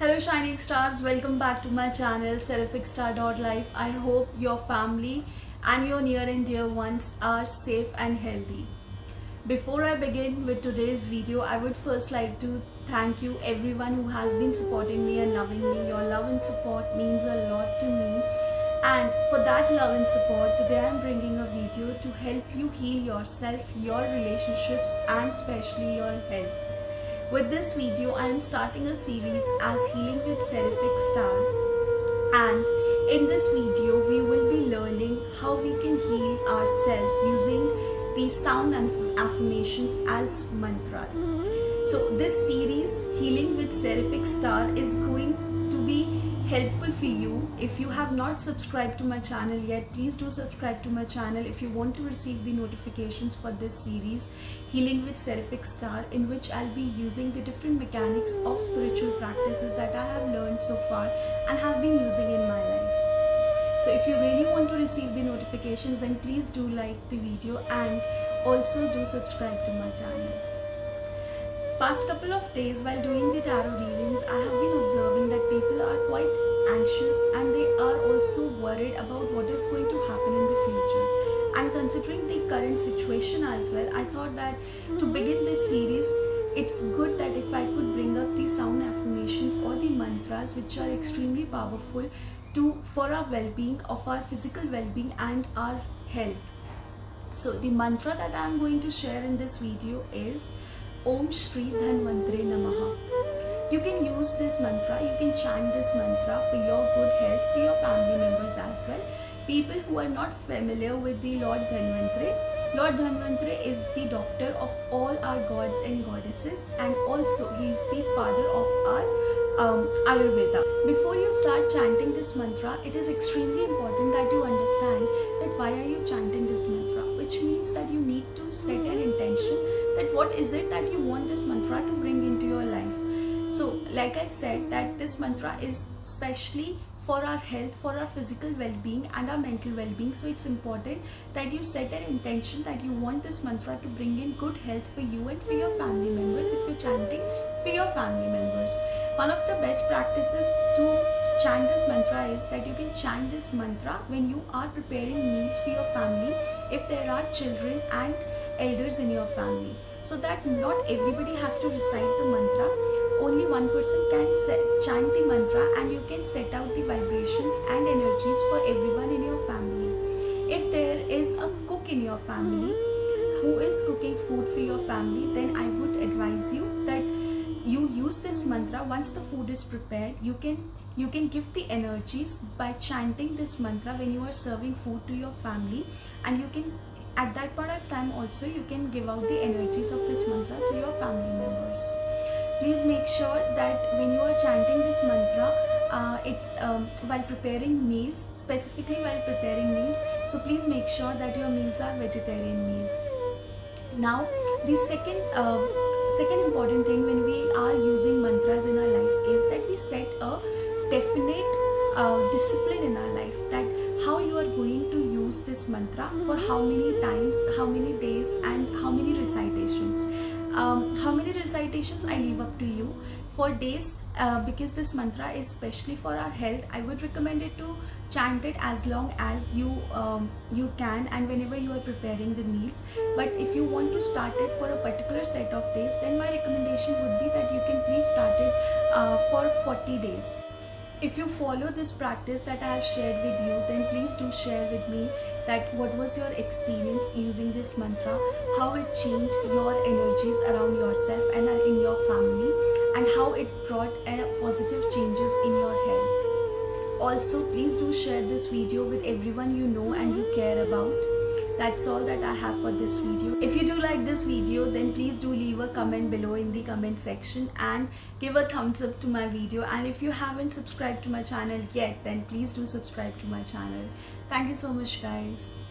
Hello Shining Stars, welcome back to my channel SeraphicStar.life. I hope your family and your near and dear ones are safe and healthy. Before I begin with today's video, I would first like to thank you everyone who has been supporting me and loving me. Your love and support means a lot to me. And for that love and support, today I am bringing a video to help you heal yourself, your relationships and especially your health. With this video, I am starting a series as Healing with Seraphic Star, and in this video, we will be learning how we can heal ourselves using these sound and affirmations as mantras. So this series, Healing with Seraphic Star, is going to be helpful for you. If you have not subscribed to my channel yet, please do subscribe to my channel if you want to receive the notifications for this series, Healing with Seraphic Star, in which I'll be using the different mechanics of spiritual practices that I have learned so far and have been using in my life. So if you really want to receive the notifications, then please do like the video and also do subscribe to my channel. Past couple of days while doing the tarot readings, I have been observing that people are quite anxious and they are also worried about what is going to happen in the future. And considering the current situation as well, I thought that to begin this series, it's good that if I could bring up the sound affirmations or the mantras which are extremely powerful for our well-being, of our physical well-being and our health. So the mantra that I am going to share in this video is Om Shri Dhanvantare Namaha. You can use this mantra, you can chant this mantra for your good health, for your family members as well. People who are not familiar with the Lord Dhanvantare is the doctor of all our gods and goddesses, and also he is the father of our Ayurveda. Before you start chanting this mantra, it is extremely important that you understand that why are you chanting this mantra, which means that you need to set an intention that what is it that you want this mantra to bring into your life. So like I said, that this mantra is specially for our health, for our physical well-being and our mental well-being. So it's important that you set an intention that you want this mantra to bring in good health for you and for your family members if you're chanting for your family members. One of the best practices to chant this mantra is that you can chant this mantra when you are preparing meals for your family, if there are children and elders in your family, so that not everybody has to recite the mantra. Only one person can chant the mantra and you can set out the vibrations and energies for everyone in your family. If there is a cook in your family who is cooking food for your family, then I would advise you that you use this mantra. Once the food is prepared, you can give the energies by chanting this mantra when you are serving food to your family, and you can at that point of time also you can give out the energies of this mantra to your family members. Please make sure that when you are chanting this mantra, it's while preparing meals, specifically while preparing meals. So please make sure that your meals are vegetarian meals. Now the second important thing when we are using mantras in our life is that we set a definite discipline in our life, that how you are going to use this mantra, for how many times, how many days and how many recitations. How many recitations I leave up to you. For days, because this mantra is specially for our health, I would recommend it to chant it as long as you can and whenever you are preparing the meals. But if you want to start it for a particular set of days, then my recommendation would be that you can please start it for 40 days. If you follow this practice that I have shared with you, then please do share with me that what was your experience using this mantra, how it changed your energies around yourself and in your family, and how it brought positive changes in your health. Also, please do share this video with everyone you know and you care about. That's all that I have for this video. If you do like this video, then please do leave a comment below in the comment section and give a thumbs up to my video. And if you haven't subscribed to my channel yet, then please do subscribe to my channel. Thank you so much, guys.